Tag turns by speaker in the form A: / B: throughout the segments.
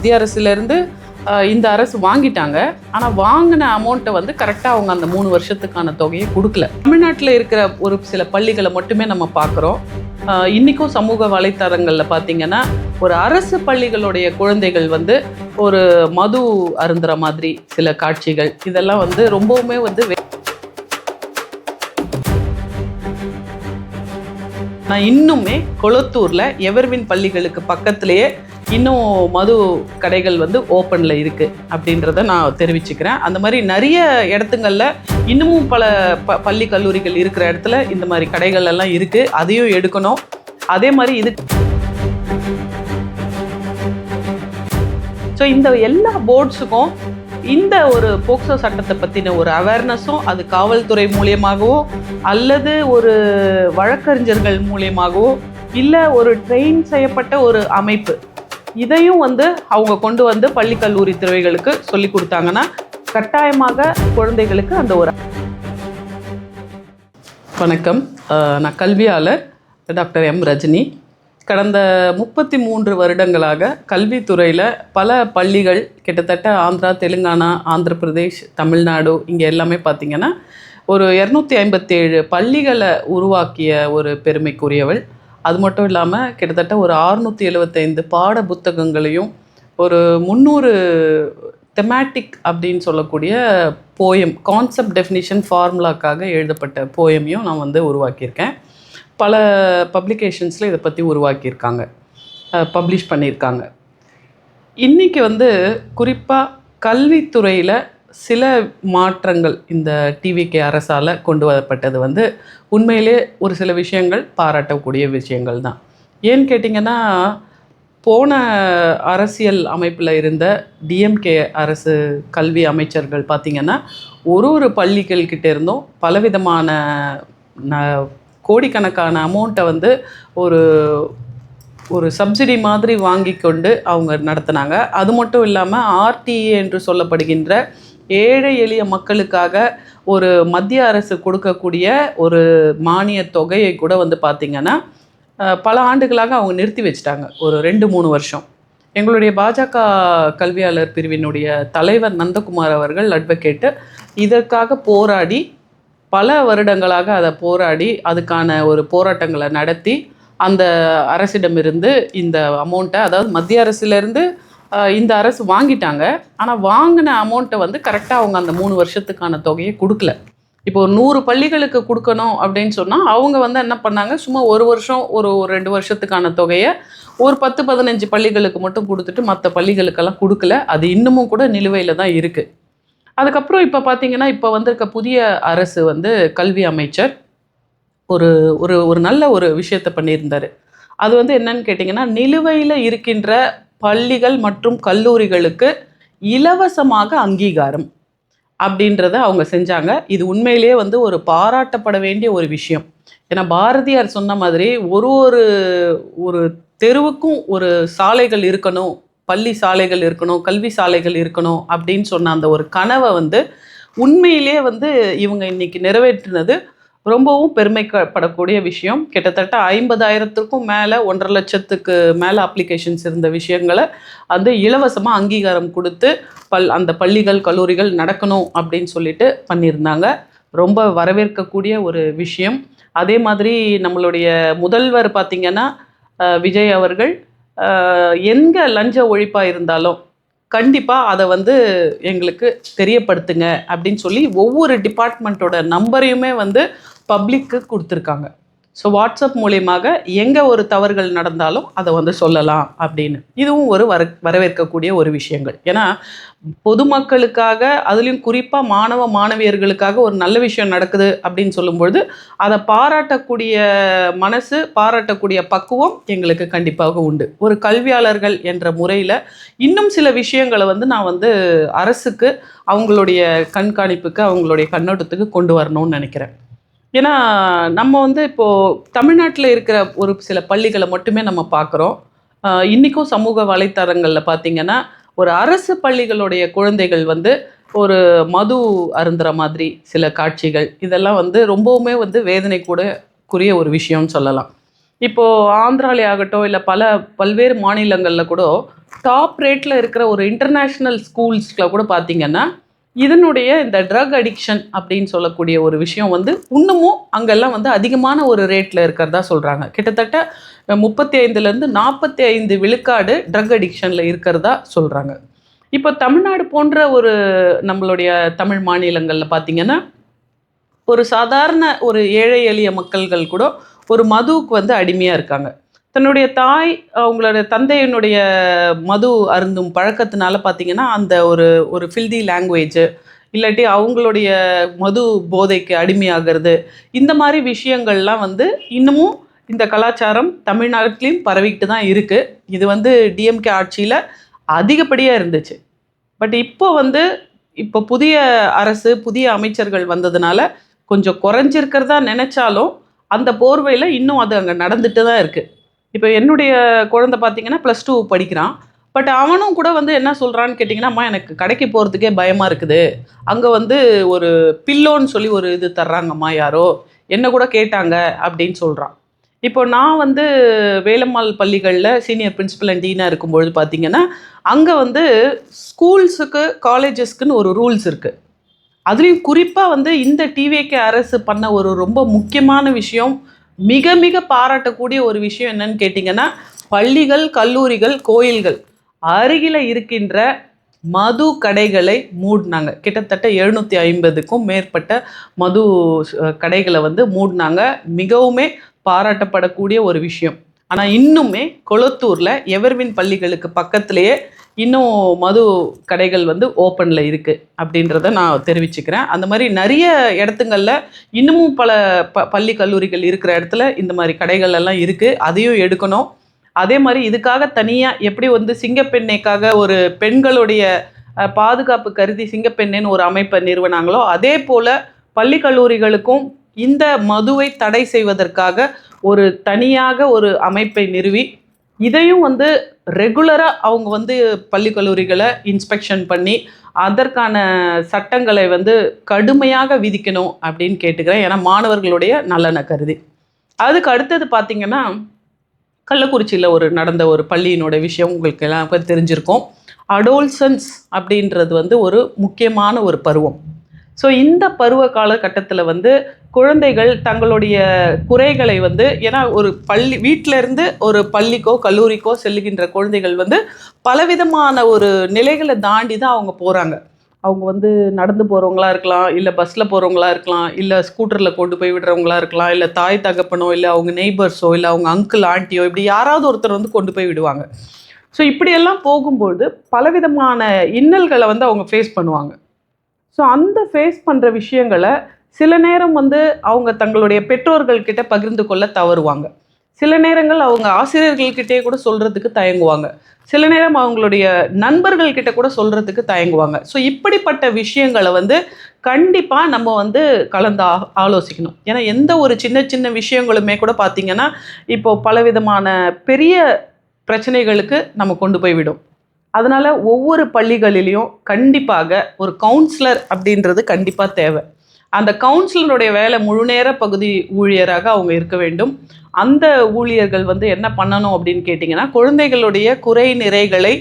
A: மத்திய அரசுலேருந்து இந்த அரசு வாங்கிட்டாங்க. ஆனால் வாங்கின அமௌண்ட்டை வந்து கரெக்டாக அவங்க அந்த 3 வருஷத்துக்கான தொகையை கொடுக்கல. தமிழ்நாட்டில் இருக்கிற ஒரு சில பள்ளிகளை மட்டுமே நம்ம பார்க்குறோம். இன்றைக்கும் சமூக வலைத்தளங்களில் பார்த்திங்கன்னா ஒரு அரசு பள்ளிகளுடைய குழந்தைகள் வந்து ஒரு மது அருந்துற மாதிரி சில காட்சிகள் இதெல்லாம் வந்து ரொம்பவுமே வந்து நான் இன்னுமே கொளத்தூரில் எவர்வின் பள்ளிகளுக்கு பக்கத்துலேயே இன்னும் மது கடைகள் வந்து ஓப்பனில் இருக்குது அப்படின்றத நான் தெரிவிச்சுக்கிறேன். அந்த மாதிரி நிறைய இடத்துங்களில் இன்னமும் பல பள்ளி கல்லூரிகள் இருக்கிற இடத்துல இந்த மாதிரி கடைகள் எல்லாம் இருக்குது. அதையும் எடுக்கணும். அதே மாதிரி இது ஸோ இந்த எல்லா போர்ட்ஸுக்கும் இந்த ஒரு போக்சோ சட்டத்தை பற்றின ஒரு அவேர்னஸும் அது காவல்துறை மூலியமாகவோ அல்லது ஒரு வழக்கறிஞர்கள் மூலியமாகவோ இல்லை ஒரு ட்ரெயின் செய்யப்பட்ட ஒரு அமைப்பு இதையும் வந்து அவங்க கொண்டு வந்து பள்ளி கல்லூரி துறைகளுக்கு சொல்லி கொடுத்தாங்கன்னா கட்டாயமாக குழந்தைகளுக்கு அந்த ஒரு வணக்கம். நான் கல்வியாளர் டாக்டர் எம் ரஜினி. கடந்த 33 வருடங்களாக கல்வித்துறையில் பல பள்ளிகள் கிட்டத்தட்ட ஆந்திரா, தெலுங்கானா, ஆந்திர பிரதேஷ், தமிழ்நாடு இங்கே எல்லாமே பார்த்திங்கன்னா ஒரு 257 பள்ளிகளை உருவாக்கிய ஒரு பெருமைக்குரியவள். அது மட்டும் இல்லாமல் கிட்டத்தட்ட ஒரு 675 பாட புத்தகங்களையும் ஒரு 300 தெமேட்டிக் அப்படின்னு சொல்லக்கூடிய போயம், கான்செப்ட் டெஃபினிஷன் ஃபார்முலாக்காக எழுதப்பட்ட போயமையும் நான் வந்து உருவாக்கியிருக்கேன். பல பப்ளிகேஷன்ஸில் இதை பற்றி உருவாக்கியிருக்காங்க, பப்ளிஷ் பண்ணியிருக்காங்க. இன்றைக்கி வந்து குறிப்பாக கல்வித்துறையில் சில மாற்றங்கள் இந்த டிவிகே அரசால் கொண்டு வரப்பட்டது வந்து உண்மையிலே ஒரு சில விஷயங்கள் பாராட்டக்கூடிய விஷயங்கள் தான். ஏன்னு கேட்டிங்கன்னா, போன அரசியல் அமைப்பில் இருந்த டிஎம்கே அரசு கல்வி அமைச்சர்கள் பார்த்திங்கன்னா ஒரு பள்ளிகள்கிட்ட இருந்தும் பலவிதமான கோடிக்கணக்கான அமௌண்ட்டை வந்து ஒரு சப்சிடி மாதிரி வாங்கி கொண்டு அவங்க நடத்தினாங்க. அது மட்டும் இல்லாமல் ஆர்டிஏ என்று சொல்லப்படுகின்ற ஏழை எளிய மக்களுக்காக ஒரு மத்திய அரசு கொடுக்கக்கூடிய ஒரு மானிய தொகையை கூட வந்து பார்த்திங்கன்னா பல ஆண்டுகளாக அவங்க நிறுத்தி வச்சிட்டாங்க. ஒரு 2-3 வருஷம். எங்களுடைய பாஜக கல்வியாளர் பிரிவினுடைய தலைவர் நந்தகுமார் அவர்கள் அட்வொகேட்டு இதற்காக போராடி பல வருடங்களாக அதை போராடி அதுக்கான ஒரு போராட்டங்களை நடத்தி அந்த அரசிடமிருந்து இந்த அமௌண்ட்டை, அதாவது மத்திய அரசுலேருந்து இந்த அரசு வாங்கிட்டாங்க. ஆனால் வாங்கின அமௌண்ட்டை வந்து கரெக்டாக அவங்க அந்த 3 வருஷத்துக்கான தொகையை கொடுக்கல. இப்போ ஒரு 100 பள்ளிகளுக்கு கொடுக்கணும் அப்படின்னு சொன்னால் அவங்க வந்து என்ன பண்ணாங்க, சும்மா ஒரு வருஷம் ஒரு 2 வருஷத்துக்கான தொகையை ஒரு 10-15 பள்ளிகளுக்கு மட்டும் கொடுத்துட்டு மற்ற பள்ளிகளுக்கெல்லாம் கொடுக்கல. அது இன்னமும் கூட நிலுவையில் தான் இருக்குது. அதுக்கப்புறம் இப்போ பார்த்திங்கன்னா இப்போ வந்திருக்க புதிய அரசு வந்து கல்வி அமைச்சர் ஒரு நல்ல ஒரு விஷயத்தை பண்ணியிருந்தார். அது வந்து என்னன்னு கேட்டிங்கன்னா, நிலுவையில் இருக்கின்ற பள்ளிகள் மற்றும் கல்லூரிகளுக்கு இலவசமாக அங்கீகாரம் அப்படின்றத அவங்க செஞ்சாங்க. இது உண்மையிலேயே வந்து ஒரு பாராட்டப்பட வேண்டிய ஒரு விஷயம். ஏன்னா பாரதியார் சொன்ன மாதிரி ஒரு தெருவுக்கும் ஒரு சாலைகள் இருக்கணும், பள்ளி சாலைகள் இருக்கணும், கல்வி சாலைகள் இருக்கணும் அப்படின்னு சொன்ன அந்த ஒரு கனவை வந்து உண்மையிலே வந்து இவங்க இன்னைக்கு நிறைவேற்றினது ரொம்பவும் பெருமைப்படக்கூடிய விஷயம். கிட்டத்தட்ட 50,000க்கும் மேலே 1.5 லட்சத்துக்கு மேலே அப்ளிகேஷன்ஸ் இருந்த விஷயங்களை வந்து இலவசமாக அங்கீகாரம் கொடுத்து அந்த பள்ளிகள் கல்லூரிகள் நடக்கணும் அப்படின்னு சொல்லிட்டு பண்ணியிருந்தாங்க. ரொம்ப வரவேற்கக்கூடிய ஒரு விஷயம். அதே மாதிரி நம்மளுடைய முதல்வர் பார்த்திங்கன்னா விஜய் அவர்கள் எங்கே லஞ்ச ஒழிப்பாக இருந்தாலும் கண்டிப்பாக அதை வந்து எங்களுக்கு தெரியப்படுத்துங்க அப்படின்னு சொல்லி ஒவ்வொரு டிபார்ட்மெண்ட்டோட நம்பரையுமே வந்து பப்ளிக்கு கொடுத்துருக்காங்க. ஸோ வாட்ஸ்அப் மூலியமாக எங்கே ஒரு தவறுகள் நடந்தாலும் அதை வந்து சொல்லலாம் அப்படின்னு. இதுவும் ஒரு வரவேற்கக்கூடிய ஒரு விஷயங்கள். ஏன்னா பொதுமக்களுக்காக, அதுலேயும் குறிப்பாக மாணவ மாணவியர்களுக்காக ஒரு நல்ல விஷயம் நடக்குது அப்படின்னு சொல்லும்பொழுது அதை பாராட்டக்கூடிய மனசு, பாராட்டக்கூடிய பக்குவம் எங்களுக்கு கண்டிப்பாக உண்டு. ஒரு கல்வியாளர்கள் என்ற முறையில் இன்னும் சில விஷயங்களை வந்து நான் வந்து அரசுக்கு அவங்களுடைய கண்காணிப்புக்கு, அவங்களுடைய கண்ணோட்டத்துக்கு கொண்டு வரணும்னு நினைக்கிறேன். ஏன்னா நம்ம வந்து இப்போது தமிழ்நாட்டில் இருக்கிற ஒரு சில பள்ளிகளை மட்டுமே நம்ம பார்க்குறோம். இன்றைக்கும் சமூக வலைத்தளங்களில் பார்த்திங்கன்னா ஒரு அரசு பள்ளிகளுடைய குழந்தைகள் வந்து ஒரு மது அருந்துற மாதிரி சில காட்சிகள் இதெல்லாம் வந்து ரொம்பவுமே வந்து வேதனை கூடக்குரிய ஒரு விஷயம்னு சொல்லலாம். இப்போது ஆந்திராலே ஆகட்டும் இல்லை பல்வேறு மாநிலங்களில் கூட டாப் ரேட்டில் இருக்கிற ஒரு இன்டர்நேஷ்னல் ஸ்கூல்ஸில் கூட பார்த்தீங்கன்னா இதனுடைய இந்த ட்ரக் அடிக்ஷன் அப்படின்னு சொல்லக்கூடிய ஒரு விஷயம் வந்து இன்னமும் அங்கெல்லாம் வந்து அதிகமான ஒரு ரேட்டில் இருக்கிறதா சொல்கிறாங்க. கிட்டத்தட்ட 35லேருந்து 45 விழுக்காடு ட்ரக் அடிக்ஷனில் இருக்கிறதா சொல்கிறாங்க. இப்போ தமிழ்நாடு போன்ற ஒரு நம்மளுடைய தமிழ் மாநிலங்களில் பார்த்திங்கன்னா ஒரு சாதாரண ஒரு ஏழை எளிய மக்கள்கள் கூட ஒரு மதுவுக்கு வந்து அடிமையாக இருக்காங்க. தன்னுடைய தாய் அவங்களோட தந்தையினுடைய மது அருந்தும் பழக்கத்தினால பார்த்திங்கன்னா அந்த ஒரு ஃபில்தி லாங்குவேஜ் இல்லாட்டி அவங்களுடைய மது போதைக்கு அடிமையாகிறது, இந்த மாதிரி விஷயங்கள்லாம் வந்து இன்னமும் இந்த கலாச்சாரம் தமிழ்நாட்டிலையும் பரவிக்கிட்டு தான் இருக்குது. இது வந்து டிஎம்கே ஆட்சியில் அதிகப்படியாக இருந்துச்சு. பட் இப்போ புதிய அரசு புதிய அமைச்சர்கள் வந்ததுனால கொஞ்சம் குறைஞ்சிருக்கிறதா நினச்சாலும் அந்த போர்வையில் இன்னும் அது அங்கே நடந்துட்டு தான் இருக்குது. இப்போ என்னுடைய குழந்தை பார்த்தீங்கன்னா +2 படிக்கிறான். பட் அவனும் கூட வந்து என்ன சொல்கிறான்னு கேட்டிங்கன்னா, அம்மா எனக்கு கடைக்கு போகிறதுக்கே பயமாக இருக்குது, அங்கே வந்து ஒரு பில்லோன்னு சொல்லி ஒரு இது தர்றாங்கம்மா, யாரோ என்ன கூட கேட்டாங்க அப்படின்னு சொல்கிறான். இப்போ நான் வந்து வேலம்மாள் பள்ளிகளில் சீனியர் பிரின்சிபல் அண்ட் டீனாக இருக்கும்பொழுது பார்த்திங்கன்னா அங்கே வந்து ஸ்கூல்ஸுக்கு காலேஜஸ்க்குன்னு ஒரு ரூல்ஸ் இருக்குது. அதுலேயும் குறிப்பாக வந்து இந்த டிவிகே அரசு பண்ண ஒரு ரொம்ப முக்கியமான விஷயம், மிக மிக பாராட்டக்கூடிய ஒரு விஷயம் என்னன்னு கேட்டிங்கன்னா, பள்ளிகள் கல்லூரிகள் கோயில்கள் அருகில் இருக்கின்ற மது கடைகளை மூடினாங்க. கிட்டத்தட்ட 750க்கும் மேற்பட்ட மது கடைகளை வந்து மூடினாங்க. மிகவுமே பாராட்டப்படக்கூடிய ஒரு விஷயம். ஆனால் இன்னுமே கொளத்தூரில் எவர்வின் பள்ளிகளுக்கு பக்கத்துலேயே இன்னும் மது கடைகள் வந்து ஓப்பனில் இருக்குது அப்படின்றத நான் தெரிவிச்சுக்கிறேன். அந்த மாதிரி நிறைய இடத்துங்களில் இன்னமும் பல பள்ளி கல்லூரிகள் இருக்கிற இடத்துல இந்த மாதிரி கடைகள் எல்லாம் இருக்குது. அதையும் எடுக்கணும். அதே மாதிரி இதுக்காக தனியாக எப்படி வந்து சிங்கப்பெண்ணைக்காக ஒரு பெண்களுடைய பாதுகாப்பு கருதி சிங்கப்பெண்ணேன்னு ஒரு அமைப்பை நிறுவனாங்களோ, அதே போல் பள்ளி கல்லூரிகளுக்கும் இந்த மதுவை தடை செய்வதற்காக ஒரு தனியாக ஒரு அமைப்பை நிறுவி இதையும் வந்து ரெகுலராக அவங்க வந்து பள்ளி கல்லூரிகளை இன்ஸ்பெக்ஷன் பண்ணி அதற்கான சட்டங்களை வந்து கடுமையாக விதிக்கணும் அப்படின்னு கேட்டுக்கிறேன். ஏன்னா மாணவர்களுடைய நலனை கருதி. அதுக்கு அடுத்தது பார்த்திங்கன்னா, கள்ளக்குறிச்சியில் நடந்த ஒரு பள்ளியினோட விஷயம் உங்களுக்கு எல்லாம் தெரிஞ்சிருக்கும். அடோல்சன்ஸ் அப்படின்றது வந்து ஒரு முக்கியமான ஒரு பருவம். ஸோ இந்த பருவ காலகட்டத்தில் வந்து குழந்தைகள் தங்களுடைய குறைகளை வந்து, ஏன்னா ஒரு வீட்டிலேருந்து ஒரு பள்ளிக்கோ கல்லூரிக்கோ செல்லுகின்ற குழந்தைகள் வந்து பலவிதமான ஒரு நிலைகளை தாண்டி தான் அவங்க போகிறாங்க. அவங்க வந்து நடந்து போகிறவங்களா இருக்கலாம், இல்லை பஸ்ஸில் போகிறவங்களா இருக்கலாம், இல்லை ஸ்கூட்டரில் கொண்டு போய் விடுறவங்களா இருக்கலாம், இல்லை தாய் தகப்பனோ இல்லை அவங்க நெய்பர்ஸோ இல்லை அவங்க அங்கிள் ஆண்டியோ இப்படி யாராவது ஒருத்தர் வந்து கொண்டு போய் விடுவாங்க. ஸோ இப்படியெல்லாம் போகும்போது பலவிதமான இன்னல்களை வந்து அவங்க ஃபேஸ் பண்ணுவாங்க. ஸோ அந்த ஃபேஸ் பண்ணுற விஷயங்களை சில நேரம் வந்து அவங்க தங்களுடைய பெற்றோர்கள்கிட்ட பகிர்ந்து கொள்ள தவறுவாங்க. சில நேரங்கள் அவங்க ஆசிரியர்கள்கிட்டே கூட சொல்கிறதுக்கு தயங்குவாங்க. சில நேரம் அவங்களுடைய நண்பர்கள்கிட்ட கூட சொல்கிறதுக்கு தயங்குவாங்க. ஸோ இப்படிப்பட்ட விஷயங்களை வந்து கண்டிப்பாக நம்ம வந்து கலந்து ஆலோசிக்கணும். ஏன்னா எந்த ஒரு சின்ன சின்ன விஷயங்களுமே கூட பார்த்திங்கன்னா இப்போது பலவிதமான பெரிய பிரச்சனைகளுக்கு நம்ம கொண்டு போய் விடும். அதனால் ஒவ்வொரு பள்ளிகளிலையும் கண்டிப்பாக ஒரு கவுன்சிலர் அப்படின்றது கண்டிப்பாக தேவை. அந்த கவுன்சிலருடைய வேலை முழுநேர பகுதி ஊழியராக அவங்க இருக்க வேண்டும். அந்த ஊழியர்கள் வந்து என்ன பண்ணணும் அப்படின்னு கேட்டிங்கன்னா, குழந்தைகளுடைய குறை நிறைகளை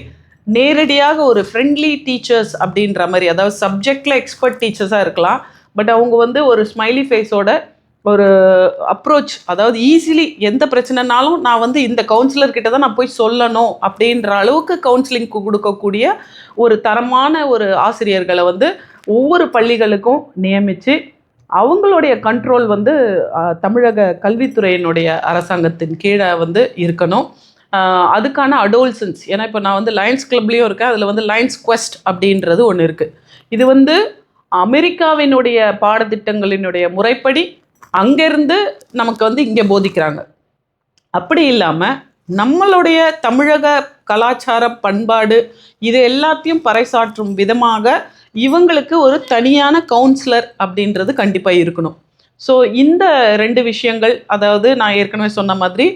A: நேரடியாக ஒரு ஃப்ரெண்ட்லி டீச்சர்ஸ் அப்படின்ற மாதிரி, அதாவது சப்ஜெக்டில் எக்ஸ்பர்ட் டீச்சர்ஸாக இருக்கலாம், பட் அவங்க வந்து ஒரு ஸ்மைலி ஃபேஸோட ஒரு அப்ரோச், அதாவது ஈஸிலி எந்த பிரச்சனைனாலும் நான் வந்து இந்த கவுன்சிலர்கிட்ட தான் நான் போய் சொல்லணும் அப்படின்ற அளவுக்கு கவுன்சிலிங் கொடுக்கக்கூடிய ஒரு தரமான ஒரு ஆசிரியர்களை வந்து ஒவ்வொரு பள்ளிகளுக்கும் நியமித்து அவங்களுடைய கண்ட்ரோல் வந்து தமிழக கல்வித்துறையினுடைய அரசாங்கத்தின் கீழே வந்து இருக்கணும். அதுக்கான அடோல்சன்ஸ், ஏன்னா இப்போ நான் வந்து லயன்ஸ் கிளப்லேயும் இருக்கேன், அதில் வந்து லயன்ஸ் குவெஸ்ட் அப்படின்றது ஒன்று இருக்குது. இது வந்து அமெரிக்காவினுடைய பாடத்திட்டங்களினுடைய முறைப்படி அங்கேருந்து நமக்கு வந்து இங்கே போதிக்கிறாங்க. அப்படி இல்லாமல் நம்மளுடைய தமிழக கலாச்சார பண்பாடு இது எல்லாத்தையும் பறைசாற்றும் விதமாக இவங்களுக்கு ஒரு தனியான கவுன்சிலர் அப்படின்றது கண்டிப்பாக இருக்கணும். ஸோ இந்த 2 விஷயங்கள், அதாவது நான் ஏற்கனவே சொன்ன மாதிரி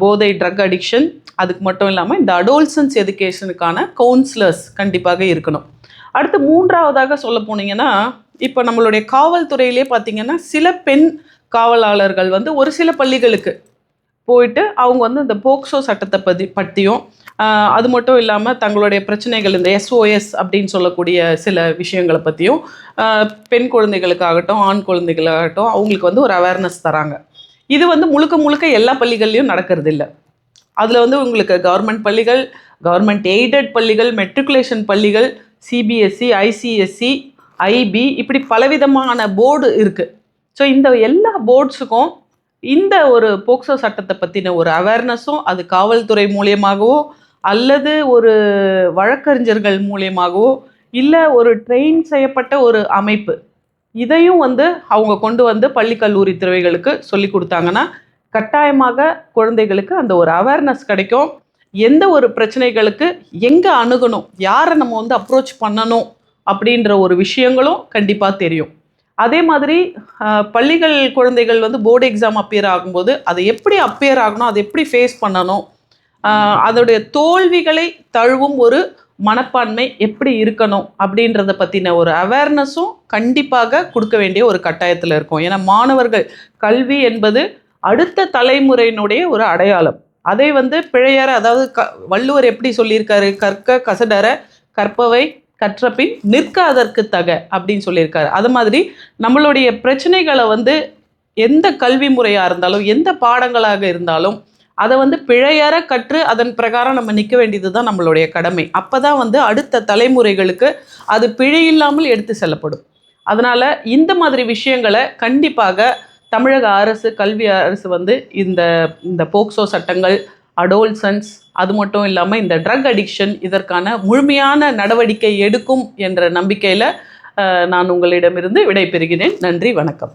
A: போதை ட்ரக் அடிக்ஷன், அதுக்கு மட்டும் இல்லாமல் இந்த அடோல்சன்ஸ் எஜுகேஷனுக்கான கவுன்சிலர்ஸ் கண்டிப்பாக இருக்கணும். அடுத்து 3ஆவதாக சொல்ல போனீங்கன்னா, இப்போ நம்மளுடைய காவல்துறையிலே பார்த்திங்கன்னா சில பெண் காவலாளர்கள் வந்து ஒரு சில பள்ளிகளுக்கு போயிட்டு அவங்க வந்து இந்த போக்சோ சட்டத்தை பற்றியும் அது மட்டும் இல்லாமல் தங்களுடைய பிரச்சனைகள் இந்த SOS அப்படின்னு சொல்லக்கூடிய சில விஷயங்களை பற்றியும் பெண் குழந்தைகளுக்காகட்டும் ஆண் குழந்தைகளாகட்டும் அவங்களுக்கு வந்து ஒரு அவேர்னஸ் தராங்க. இது வந்து முழுக்க முழுக்க எல்லா பள்ளிகள்லையும் நடக்கிறது இல்லை. அதில் வந்து உங்களுக்கு கவர்மெண்ட் பள்ளிகள், கவர்மெண்ட் எய்டட் பள்ளிகள், மெட்ரிகுலேஷன் பள்ளிகள், CBSE, ICSE, IB இப்படி பலவிதமான போர்டு இருக்குது. ஸோ இந்த எல்லா போர்ட்ஸுக்கும் இந்த ஒரு போக்சோ சட்டத்தை பற்றின ஒரு அவேர்னஸும் அது காவல்துறை மூலியமாகவோ அல்லது ஒரு வழக்கறிஞர்கள் மூலியமாகவோ இல்லை ஒரு ட்ரெயின் செய்யப்பட்ட ஒரு அமைப்பு இதையும் வந்து அவங்க கொண்டு வந்து பள்ளி கல்லூரி துறைகளுக்கு சொல்லி கொடுத்தாங்கன்னா கட்டாயமாக குழந்தைகளுக்கு அந்த ஒரு அவேர்னஸ் கிடைக்கும். எந்த ஒரு பிரச்சனைகளுக்கு எங்கே அணுகணும், யாரை நம்ம வந்து அப்ரோச் பண்ணணும் அப்படின்ற ஒரு விஷயங்களும் கண்டிப்பாக தெரியும். அதே மாதிரி பள்ளிகள் குழந்தைகள் வந்து போர்டு எக்ஸாம் அப்பியர் ஆகும்போது அதை எப்படி அப்பியர் ஆகணும், அதை எப்படி ஃபேஸ் பண்ணணும், அதோடைய தோல்விகளை தழுவும் ஒரு மனப்பான்மை எப்படி இருக்கணும் அப்படின்றத பற்றின ஒரு அவேர்னஸும் கண்டிப்பாக கொடுக்க வேண்டிய ஒரு கட்டாயத்தில் இருக்கும். ஏன்னா மாணவர்கள் கல்வி என்பது அடுத்த தலைமுறையினுடைய ஒரு அடையாளம். அதை வந்து பிழையற, அதாவது வள்ளுவர் எப்படி சொல்லியிருக்காரு, கற்க கசடற கற்பவை கற்றபின் நிற்க அதற்கு தக அப்படின்னு சொல்லியிருக்காரு. அது மாதிரி நம்மளுடைய பிரச்சனைகளை வந்து எந்த கல்வி முறையாக இருந்தாலும் எந்த பாடங்களாக இருந்தாலும் அதை வந்து பிழையற கற்று அதன் பிரகாரம் நம்ம நிற்க வேண்டியது தான் நம்மளுடைய கடமை. அப்போ தான் வந்து அடுத்த தலைமுறைகளுக்கு அது பிழை இல்லாமல் எடுத்து செல்லப்படும். அதனால் இந்த மாதிரி விஷயங்களை கண்டிப்பாக தமிழக அரசு, கல்வி அரசு வந்து இந்த போக்சோ சட்டங்கள், அடோல்சன்ஸ், அது மட்டும் இல்லாமல் இந்த ட்ரக் அடிக்ஷன் இதற்கான முழுமையான நடவடிக்கை எடுக்கும் என்ற நம்பிக்கையில் நான் உங்களிடமிருந்து விடைபெறுகிறேன். நன்றி, வணக்கம்.